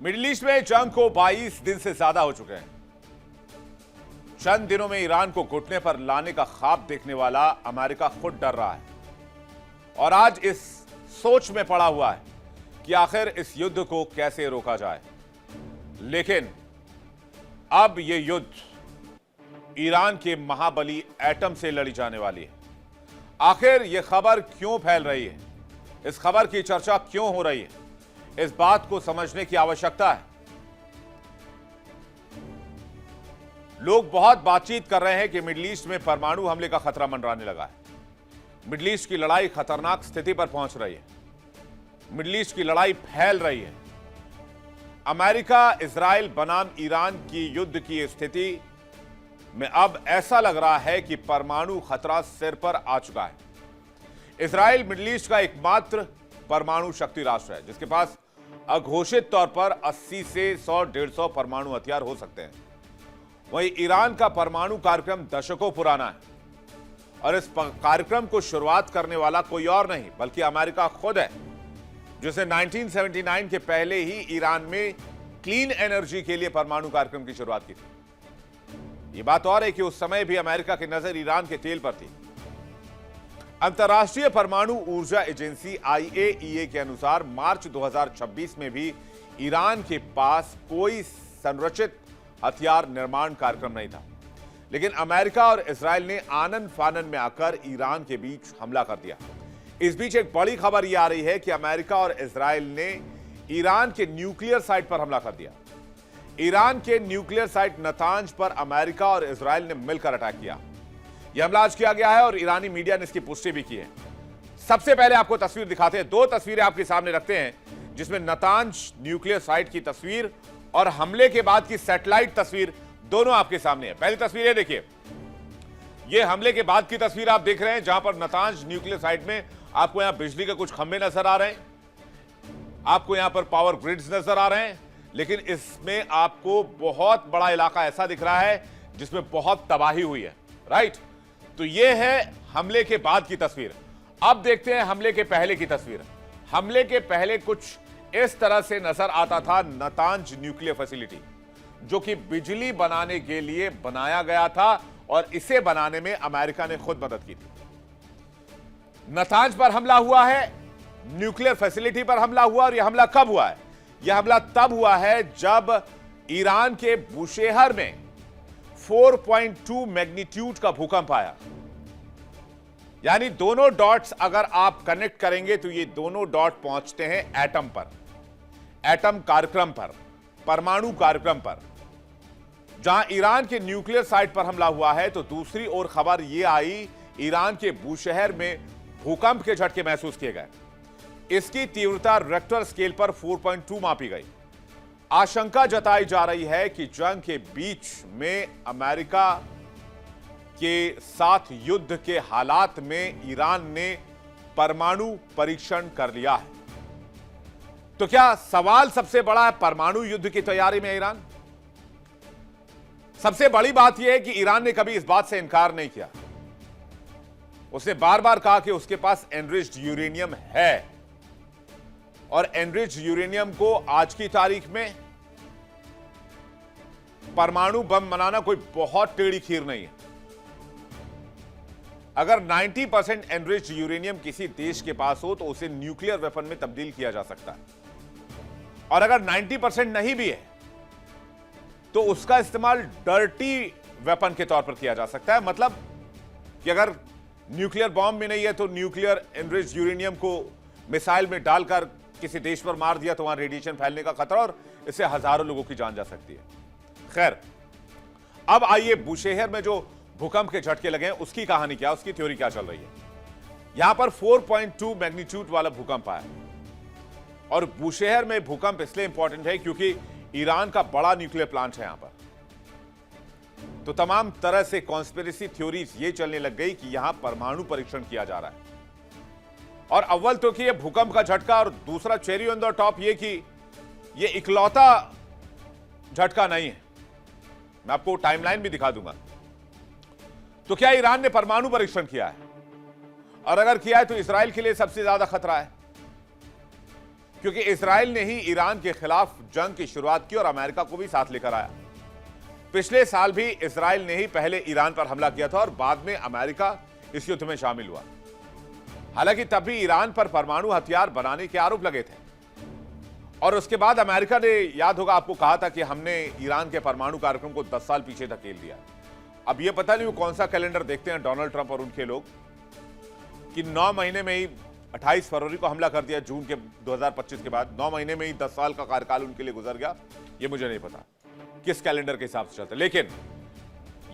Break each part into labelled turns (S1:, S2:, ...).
S1: Middle east में जंग को 22 दिन से ज्यादा हो चुके हैं। चंद दिनों में ईरान को घुटने पर लाने का ख्वाब देखने वाला अमेरिका खुद डर रहा है और आज इस सोच में पड़ा हुआ है कि आखिर इस युद्ध को कैसे रोका जाए। लेकिन अब यह युद्ध ईरान के महाबली एटम से लड़ी जाने वाली है। आखिर यह खबर क्यों फैल रही है, इस खबर की चर्चा क्यों हो रही है, इस बात को समझने की आवश्यकता है। लोग बहुत बातचीत कर रहे हैं कि मिडिल ईस्ट में परमाणु हमले का खतरा मंडराने लगा है। मिडिल ईस्ट की लड़ाई खतरनाक स्थिति पर पहुंच रही है। मिडिल ईस्ट की लड़ाई फैल रही है। अमेरिका इजराइल बनाम ईरान की युद्ध की स्थिति में अब ऐसा लग रहा है कि परमाणु खतरा सिर पर आ चुका है। इजराइल मिडिल ईस्ट का एकमात्र परमाणु शक्ति राष्ट्र है जिसके पास अघोषित तौर पर 80 से 100-150 परमाणु हथियार हो सकते हैं। वहीं ईरान का परमाणु कार्यक्रम दशकों पुराना है और इस कार्यक्रम को शुरुआत करने वाला कोई और नहीं बल्कि अमेरिका खुद है, जिसने 1979 के पहले ही ईरान में क्लीन एनर्जी के लिए परमाणु कार्यक्रम की शुरुआत की थी। यह बात और है कि उस समय भी अमेरिका की नजर ईरान के तेल पर थी। अंतर्राष्ट्रीय परमाणु ऊर्जा एजेंसी IAEA के अनुसार मार्च 2026 में भी ईरान के पास कोई संरचित हथियार निर्माण कार्यक्रम नहीं था, लेकिन अमेरिका और इजराइल ने आनन फानन में आकर ईरान के बीच हमला कर दिया। इस बीच एक बड़ी खबर यह आ रही है कि अमेरिका और इजराइल ने ईरान के न्यूक्लियर साइट पर हमला कर दिया। ईरान के न्यूक्लियर साइट नतांज पर अमेरिका और इजराइल ने मिलकर अटैक किया। यह हमला आज किया गया है और ईरानी मीडिया ने इसकी पुष्टि भी की है। सबसे पहले आपको तस्वीर दिखाते हैं। दो तस्वीरें आपके सामने रखते हैं जिसमें नतांज न्यूक्लियर साइट की तस्वीर और हमले के बाद की सैटेलाइट तस्वीर दोनों आपके सामने है। पहली तस्वीर देखिए, यह हमले के बाद की तस्वीर आप देख रहे हैं जहां पर नतांज न्यूक्लियर साइट में आपको यहां बिजली के कुछ खंभे नजर आ रहे हैं, आपको यहां पर पावर ग्रिड्स नजर आ रहे हैं, लेकिन इसमें आपको बहुत बड़ा इलाका ऐसा दिख रहा है जिसमें बहुत तबाही हुई है। राइट, तो यह है हमले के बाद की तस्वीर। अब देखते हैं हमले के पहले की तस्वीर। हमले के पहले कुछ इस तरह से नजर आता था नतांज न्यूक्लियर फैसिलिटी, जो कि बिजली बनाने के लिए बनाया गया था और इसे बनाने में अमेरिका ने खुद मदद की थी। नतांज पर हमला हुआ है, न्यूक्लियर फैसिलिटी पर हमला हुआ, और यह हमला कब हुआ है? यह हमला तब हुआ है जब ईरान के बुशेहर में 4.2 मैग्नीट्यूड का भूकंप आया। यानी दोनों डॉट्स अगर आप कनेक्ट करेंगे तो ये दोनों डॉट पहुंचते हैं एटम पर, एटम कार्यक्रम पर, परमाणु कार्यक्रम पर। जहां ईरान के न्यूक्लियर साइट पर हमला हुआ है तो दूसरी ओर खबर यह आई ईरान के बुशेहर में भूकंप के झटके महसूस किए गए। इसकी तीव्रता रेक्टर स्केल पर 4.2 मापी गई। आशंका जताई जा रही है कि जंग के बीच में अमेरिका के साथ युद्ध के हालात में ईरान ने परमाणु परीक्षण कर लिया है। तो क्या सवाल सबसे बड़ा है परमाणु युद्ध की तैयारी में ईरान? सबसे बड़ी बात यह है कि ईरान ने कभी इस बात से इनकार नहीं किया। उसने बार बार कहा कि उसके पास एनरिच्ड यूरेनियम है और एनरिच्ड यूरेनियम को आज की तारीख में परमाणु बम बनाना कोई बहुत टेढ़ी खीर नहीं है। अगर 90% एनरिच्ड यूरेनियम किसी देश के पास हो तो उसे न्यूक्लियर वेपन में तब्दील किया जा सकता है, और अगर 90% नहीं भी है तो उसका इस्तेमाल डर्टी वेपन के तौर पर किया जा सकता है। मतलब कि अगर न्यूक्लियर बॉम्ब में नहीं है तो न्यूक्लियर एनरिच्ड यूरेनियम को मिसाइल में डालकर किसी देश पर मार दिया तो वहां रेडिएशन फैलने का खतरा और इससे हजारों लोगों की जान जा सकती है। खैर, अब आइए बुशेहर में जो भूकंप के झटके लगे हैं उसकी कहानी क्या, उसकी थ्योरी क्या चल रही है। यहां पर 4.2 मैग्नीट्यूड वाला भूकंप आया और बुशेहर में भूकंप इसलिए इंपॉर्टेंट है क्योंकि ईरान का बड़ा न्यूक्लियर प्लांट है यहां पर। तो तमाम तरह से कॉन्स्पिरेसी थ्योरीज ये चलने लग गई कि यहां परमाणु परीक्षण किया जा रहा है। और अव्वल तो कि ये भूकंप का झटका, और दूसरा चेरी ऑन द टॉप ये कि ये इकलौता झटका नहीं है। मैं आपको टाइमलाइन भी दिखा दूंगा। तो क्या ईरान ने परमाणु परीक्षण किया है? और अगर किया है तो इजराइल के लिए सबसे ज्यादा खतरा है। क्योंकि इजराइल ने ही ईरान के खिलाफ जंग की शुरुआत की और अमेरिका को भी साथ लेकर आया। पिछले साल भी इजराइल ने ही पहले ईरान पर हमला किया था और बाद में अमेरिका इस युद्ध में शामिल हुआ। हालांकि तब भी ईरान पर परमाणु हथियार बनाने के आरोप लगे थे और उसके बाद अमेरिका ने, याद होगा आपको, कहा था कि हमने ईरान के परमाणु कार्यक्रम को 10 साल पीछे धकेल दिया। अब यह पता नहीं वो कौन सा कैलेंडर देखते हैं डोनाल्ड ट्रंप और उनके लोग कि 9 महीने में ही 28 फरवरी को हमला कर दिया जून के 2025 के बाद, 9 महीने में ही 10 साल का कार्यकाल उनके लिए गुजर गया। ये मुझे नहीं पता किस कैलेंडर के हिसाब से चलता है, लेकिन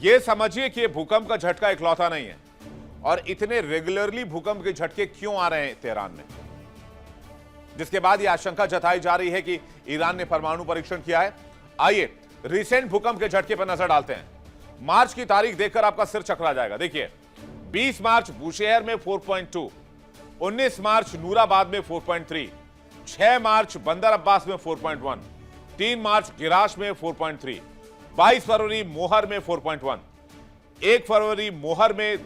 S1: यह समझिए कि भूकंप का झटका इकलौता नहीं है और इतने रेगुलरली भूकंप के झटके क्यों आ रहे हैं तेहरान में, जिसके बाद यह आशंका जताई जा रही है कि ईरान ने परमाणु परीक्षण किया है। आइए रिसेंट भूकंप के झटके पर नजर डालते हैं। मार्च की तारीख देखकर आपका सिर चकरा जाएगा। देखिए 20 मार्च बुशेहर में 4.2, 19 मार्च नूराबाद में 4.3, 6 मार्च बंदर अब्बास में 4.1, 3 मार्च गिराश में 4.3, 22 फरवरी मोहर में 4.1, 1 फरवरी मोहर में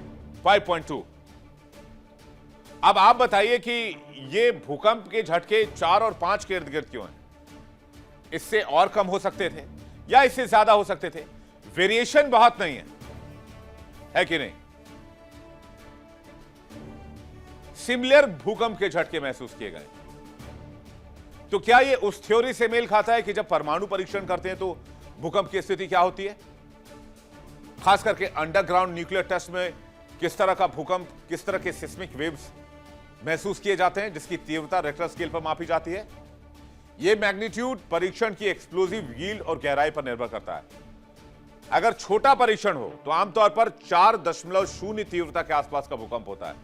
S1: 5.2। अब आप बताइए कि ये भूकंप के झटके 4 और 5 के इर्द गिर्द क्यों हैं? इससे और कम हो सकते थे या इससे ज्यादा हो सकते थे। वेरिएशन बहुत नहीं है कि नहीं? सिमिलर भूकंप के झटके महसूस किए गए। तो क्या यह उस थ्योरी से मेल खाता है कि जब परमाणु परीक्षण करते हैं तो भूकंप की स्थिति क्या होती है? खास करके अंडरग्राउंड न्यूक्लियर टेस्ट में किस तरह का भूकंप, किस तरह के सिस्मिक वेव्स महसूस किए जाते हैं, जिसकी तीव्रता रिक्टर स्केल पर मापी जाती है। यह मैग्नीट्यूड परीक्षण की एक्सप्लोजिव यील्ड और गहराई पर निर्भर करता है। अगर छोटा परीक्षण हो तो आमतौर पर 4.0 तीव्रता के आसपास का भूकंप होता है।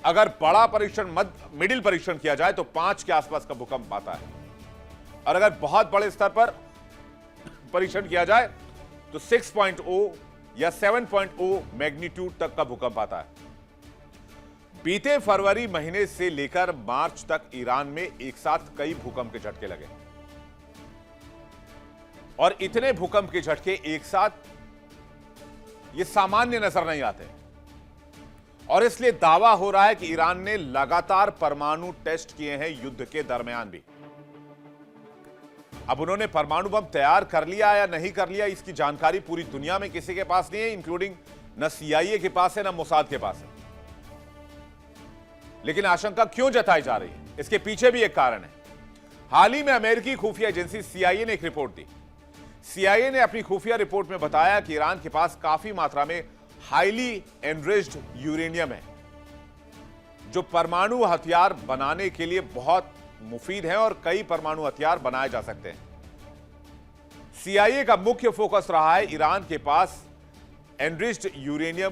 S1: अगर बड़ा परीक्षण, मिडिल परीक्षण किया जाए तो 5 के आसपास का भूकंप आता है और अगर बहुत बड़े स्तर पर परीक्षण किया जाए तो 6.0 या 7.0 मैग्नीट्यूड तक का भूकंप आता है। बीते फरवरी महीने से लेकर मार्च तक ईरान में एक साथ कई भूकंप के झटके लगे और इतने भूकंप के झटके एक साथ ये सामान्य नजर नहीं आते और इसलिए दावा हो रहा है कि ईरान ने लगातार परमाणु टेस्ट किए हैं युद्ध के दरमियान भी। अब उन्होंने परमाणु बम तैयार कर लिया या नहीं कर लिया, इसकी जानकारी पूरी दुनिया में किसी के पास नहीं है, इंक्लूडिंग न CIA के पास है न मोसाद के पास है। लेकिन आशंका क्यों जताई जा रही है, इसके पीछे भी एक कारण है। हाल ही में अमेरिकी खुफिया एजेंसी CIA ने एक रिपोर्ट दी। CIA ने अपनी खुफिया रिपोर्ट में बताया कि ईरान के पास काफी मात्रा में हाईली एनरिच्ड यूरेनियम है, जो परमाणु हथियार बनाने के लिए बहुत मुफीद है और कई परमाणु हथियार बनाए जा सकते हैं। CIA का मुख्य फोकस रहा है ईरान के पास एनरिच्ड यूरेनियम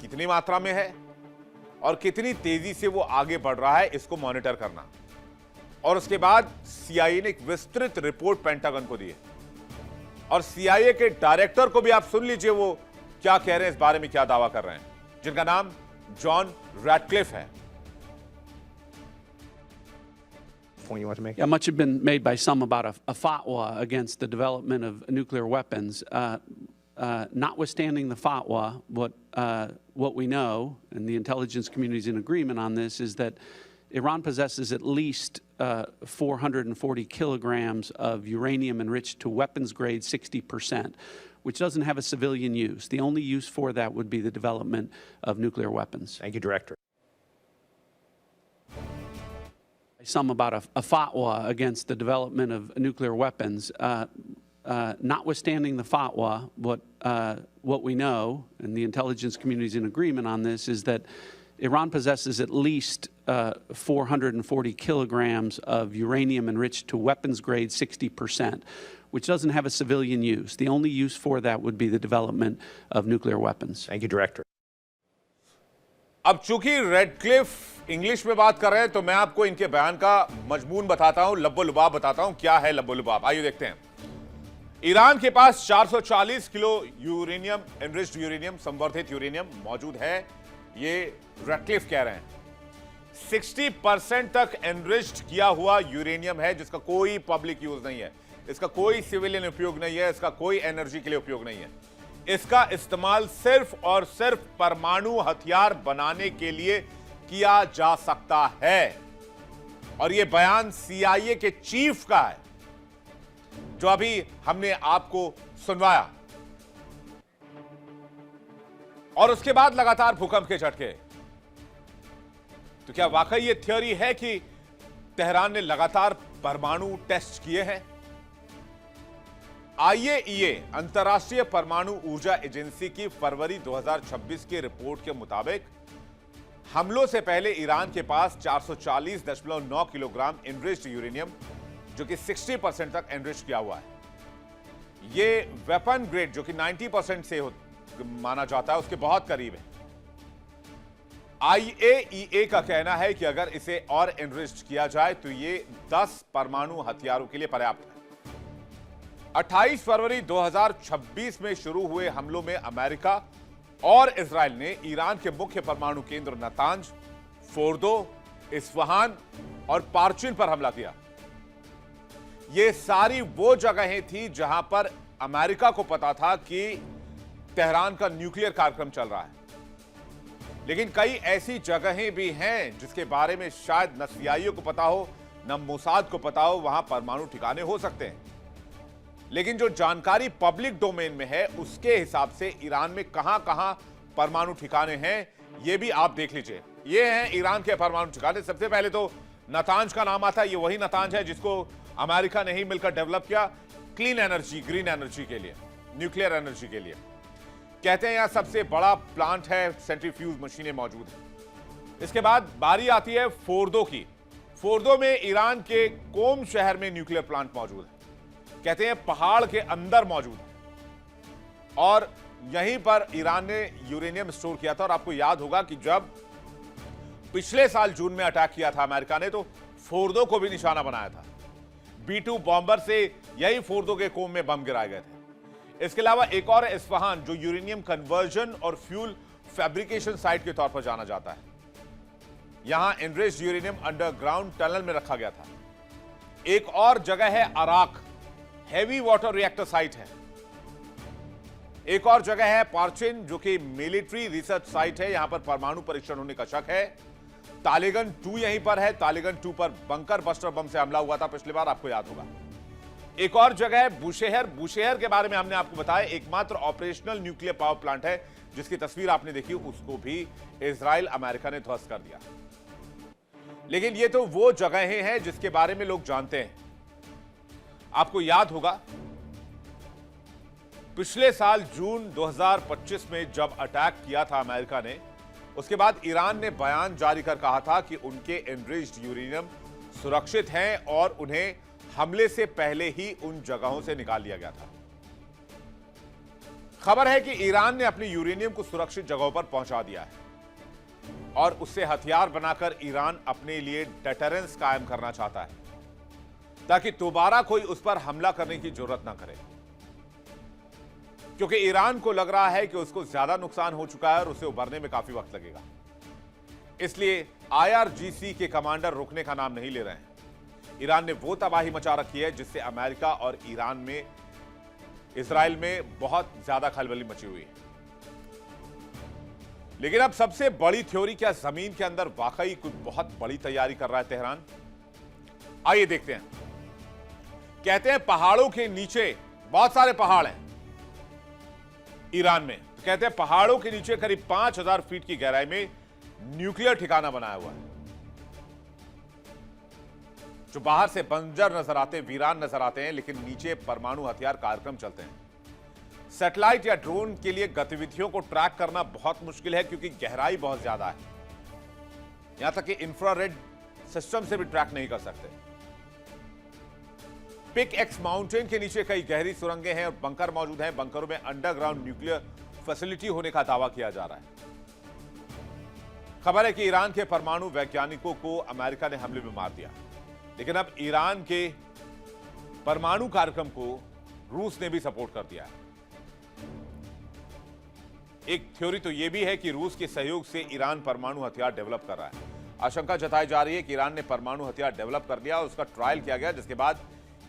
S1: कितनी मात्रा में है और कितनी तेजी से वो आगे बढ़ रहा है, इसको मॉनिटर करना। और उसके बाद CIA ने एक विस्तृत रिपोर्ट पेंटागन को दी है और CIA के डायरेक्टर को भी आप सुन लीजिए वो क्या कह रहे हैं, इस बारे में क्या दावा कर रहे हैं, जिनका नाम जॉन रैटक्लिफ है।
S2: point you want to make?
S3: Yeah, much has been made by some about a fatwa against the development of nuclear weapons. Notwithstanding the fatwa, what we know, and the intelligence community is in agreement on this, is that Iran possesses at least 440 kilograms of uranium enriched to weapons grade 60%, which doesn't have a civilian use. The only use for that would be the development of nuclear weapons.
S2: Thank you, Director.
S3: Some about a fatwa against the development of nuclear weapons. Notwithstanding the fatwa, what we know, and the intelligence community is in agreement on this, is that Iran possesses at least 440 kilograms of uranium enriched to weapons grade 60%, which doesn't have a civilian use. The only use for that would be the development of nuclear weapons.
S2: Thank you, Director.
S1: अब चूंकि Radcliffe English में बात कर रहे हैं तो मैं आपको इनके बयान का मजमून बताता हूं, लब्बो-लुबाब बताता हूं। क्या है लब्बो-लुबाब, आइए देखते हैं। ईरान के पास 440 किलो यूरेनियम, एनरिच्ड यूरेनियम, संवर्धित यूरेनियम मौजूद है, ये रेडक्लिफ कह रहे हैं। 60% तक एनरिच्ड किया हुआ यूरेनियम है जिसका कोई पब्लिक यूज नहीं है, इसका कोई सिविलियन उपयोग नहीं है, इसका कोई एनर्जी के लिए उपयोग नहीं है। इसका इस्तेमाल सिर्फ और सिर्फ परमाणु हथियार बनाने के लिए किया जा सकता है। और यह बयान CIA के चीफ का है, जो अभी हमने आपको सुनवाया। और उसके बाद लगातार भूकंप के झटके। तो क्या वाकई यह थ्योरी है कि तेहरान ने लगातार परमाणु टेस्ट किए हैं? IAEA अंतर्राष्ट्रीय परमाणु ऊर्जा एजेंसी की फरवरी 2026 की रिपोर्ट के मुताबिक हमलों से पहले ईरान के पास 440.9 किलोग्राम एनरिच्ड यूरेनियम, जो कि 60% तक एनरिच किया हुआ है। यह वेपन ग्रेड, जो कि 90% से माना जाता है, उसके बहुत करीब है। IAEA का कहना है कि अगर इसे और एनरिच्ड किया जाए तो यह 10 परमाणु हथियारों के लिए पर्याप्त है। 28 फरवरी 2026 में शुरू हुए हमलों में अमेरिका और इजराइल ने ईरान के मुख्य परमाणु केंद्र नातांज, फोर्दो, इस्फहान और पार्चिन पर हमला किया। ये सारी वो जगहें थी जहां पर अमेरिका को पता था कि तेहरान का न्यूक्लियर कार्यक्रम चल रहा है। लेकिन कई ऐसी जगहें भी हैं जिसके बारे में शायद न CIA को पता हो, न मोसाद को पता हो, वहां परमाणु ठिकाने हो सकते हैं। लेकिन जो जानकारी पब्लिक डोमेन में है, उसके हिसाब से ईरान में कहां-कहां परमाणु ठिकाने हैं, यह भी आप देख लीजिए। ये हैं ईरान के परमाणु ठिकाने। सबसे पहले तो नातांज का नाम आता है। ये वही नातांज है जिसको अमेरिका ने ही मिलकर डेवलप किया क्लीन एनर्जी, ग्रीन एनर्जी के लिए, न्यूक्लियर एनर्जी के लिए। कहते हैं यहां सबसे बड़ा प्लांट है, सेंट्रीफ्यूज मशीनें मौजूद हैं। इसके बाद बारी आती है फोर्दो की। फोर्दो में ईरान के कोम शहर में न्यूक्लियर प्लांट मौजूद है। कहते हैं पहाड़ के अंदर मौजूद है और यहीं पर ईरान ने यूरेनियम स्टोर किया था। और आपको याद होगा कि जब पिछले साल जून में अटैक किया था अमेरिका ने, तो फोर्दो को भी निशाना बनाया था। B-2 बॉम्बर से यही फोर्दो के कोम में बम गिराए गए थे। इसके अलावा एक और इस्फहान, जो यूरेनियम कन्वर्जन और फ्यूल फैब्रिकेशन साइट के तौर पर जाना जाता है, यहां एनरिच्ड यूरेनियम अंडरग्राउंड टनल में रखा गया था। एक और जगह है अराक, हैवी वाटर रिएक्टर साइट है। एक और जगह है पार्चिन, जो कि मिलिट्री रिसर्च साइट है। यहां पर परमाणु परीक्षण होने का शक है। तालिगन 2 यहीं पर है। तालिगन 2 पर बंकर बस्टर बम से हमला हुआ था पिछली बार, आपको याद होगा। एक और जगह है बुशेहर। बुशेहर के बारे में हमने आपको बताया, एकमात्र ऑपरेशनल न्यूक्लियर पावर प्लांट है जिसकी तस्वीर आपने देखी, उसको भी इजराइल अमेरिका ने ध्वस्त कर दिया। लेकिन ये तो वो जगहें हैं जिसके बारे में लोग जानते हैं। आपको याद होगा पिछले साल जून 2025 में जब अटैक किया था अमेरिका ने, उसके बाद ईरान ने बयान जारी कर कहा था कि उनके एनरिच्ड यूरेनियम सुरक्षित हैं और उन्हें हमले से पहले ही उन जगहों से निकाल लिया गया था। खबर है कि ईरान ने अपने यूरेनियम को सुरक्षित जगहों पर पहुंचा दिया है और उससे हथियार बनाकर ईरान अपने लिए डेटरेंस कायम करना चाहता है, ताकि दोबारा कोई उस पर हमला करने की जरूरत ना करे। क्योंकि ईरान को लग रहा है कि उसको ज्यादा नुकसान हो चुका है और उसे उभरने में काफी वक्त लगेगा। इसलिए IRGC के कमांडर रुकने का नाम नहीं ले रहे हैं। ईरान ने वो तबाही मचा रखी है जिससे अमेरिका और ईरान में, इजराइल में बहुत ज्यादा खलबली मची हुई है। लेकिन अब सबसे बड़ी थ्योरी, क्या जमीन के अंदर वाकई कुछ बहुत बड़ी तैयारी कर रहा है तेहरान? आइए देखते हैं। कहते हैं पहाड़ों के नीचे, बहुत सारे पहाड़ हैं ईरान में, तो कहते हैं पहाड़ों के नीचे करीब 5000 फीट की गहराई में न्यूक्लियर ठिकाना बनाया हुआ है, जो बाहर से बंजर नजर आते हैं, वीरान नजर आते हैं, लेकिन नीचे परमाणु हथियार कार्यक्रम चलते हैं। सैटेलाइट या ड्रोन के लिए गतिविधियों को ट्रैक करना बहुत मुश्किल है क्योंकि गहराई बहुत ज्यादा है। यहां तक कि इंफ्रारेड सिस्टम से भी ट्रैक नहीं कर सकते। पिक एक्स माउंटेन के नीचे कई गहरी सुरंगें हैं और बंकर मौजूद हैं। बंकरों में अंडरग्राउंड न्यूक्लियर फैसिलिटी होने का दावा किया जा रहा है। खबर है कि ईरान के परमाणु वैज्ञानिकों को अमेरिका ने हमले में मार दिया, लेकिन अब ईरान के परमाणु कार्यक्रम को रूस ने भी सपोर्ट कर दिया है। एक थ्योरी तो यह भी है कि रूस के सहयोग से ईरान परमाणु हथियार डेवलप कर रहा है। आशंका जताई जा रही है कि ईरान ने परमाणु हथियार डेवलप कर दिया और उसका ट्रायल किया गया, जिसके बाद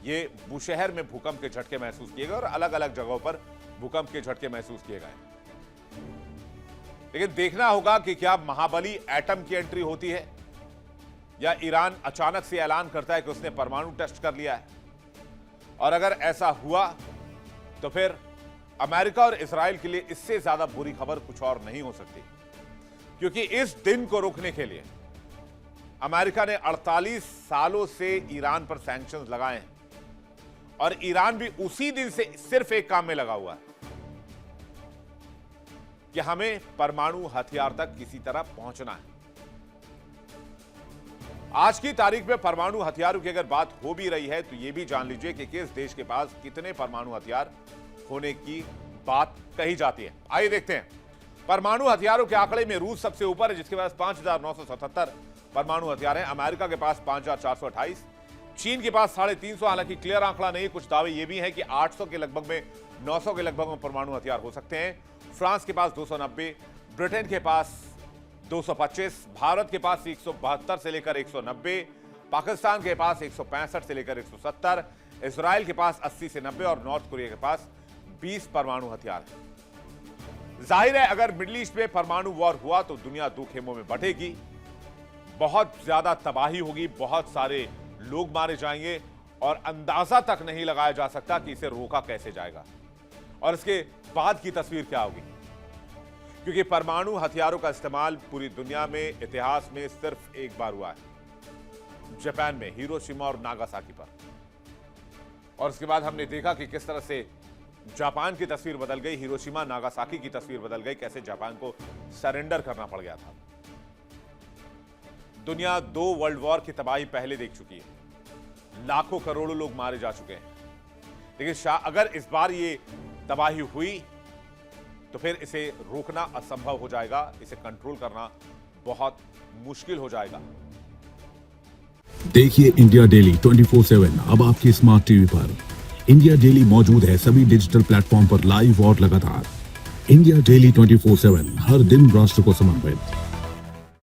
S1: ये बुशेहर में भूकंप के झटके महसूस किए गए और अलग अलग जगहों पर भूकंप के झटके महसूस किए गए। लेकिन देखना होगा कि क्या महाबली एटम की एंट्री होती है या ईरान अचानक से ऐलान करता है कि उसने परमाणु टेस्ट कर लिया है? और अगर ऐसा हुआ तो फिर अमेरिका और इजराइल के लिए इससे ज्यादा बुरी खबर कुछ और नहीं हो सकती, क्योंकि इस दिन को रोकने के लिए अमेरिका ने 48 सालों से ईरान पर सैंक्शंस लगाए हैं और ईरान भी उसी दिन से सिर्फ एक काम में लगा हुआ है कि हमें परमाणु हथियार तक किसी तरह पहुंचना है। आज की तारीख में परमाणु हथियारों की अगर बात हो भी रही है तो यह भी जान लीजिए कि किस देश के पास कितने परमाणु हथियार होने की बात कही जाती है। आइए देखते हैं। परमाणु हथियारों के आंकड़े में रूस सबसे ऊपर है, जिसके पास 5,977 परमाणु हथियार हैं। अमेरिका के पास 5,428, चीन के पास 350, हालांकि क्लियर आंकड़ा नहीं, कुछ दावे ये भी हैं कि 800 के लगभग में, 900 के लगभग में परमाणु हथियार हो सकते हैं। फ्रांस के पास 290, ब्रिटेन के पास 225, भारत के पास 172 से लेकर 190, पाकिस्तान के पास 165 से लेकर 170, इजराइल के पास 80 से 90 और नॉर्थ कोरिया के पास 20 परमाणु हथियार है। जाहिर है अगर मिडिल ईस्ट में परमाणु वॉर हुआ तो दुनिया दो खेमों में बंटेगी, बहुत ज्यादा तबाही होगी, बहुत सारे लोग मारे जाएंगे और अंदाजा तक नहीं लगाया जा सकता कि इसे रोका कैसे जाएगा और इसके बाद की तस्वीर क्या होगी, क्योंकि परमाणु हथियारों का इस्तेमाल पूरी दुनिया में इतिहास में सिर्फ एक बार हुआ है, जापान में हिरोशिमा और नागासाकी पर। और उसके बाद हमने देखा कि किस तरह से जापान की तस्वीर बदल गई, हिरोशिमा नागासाकी की तस्वीर बदल गई, कैसे जापान को सरेंडर करना पड़ गया था। दुनिया 2 वर्ल्ड वॉर की तबाही पहले देख चुकी है, लाखों करोड़ों लोग मारे जा चुके हैं, लेकिन अगर इस बार ये तबाही हुई तो फिर इसे रोकना असंभव हो जाएगा, इसे कंट्रोल करना बहुत मुश्किल हो जाएगा।
S4: देखिए इंडिया डेली 24/7 अब आपकी स्मार्ट टीवी पर। इंडिया डेली मौजूद है सभी डिजिटल प्लेटफॉर्म पर लाइव और लगातार। इंडिया डेली 24/7 हर दिन राष्ट्र को समर्पित।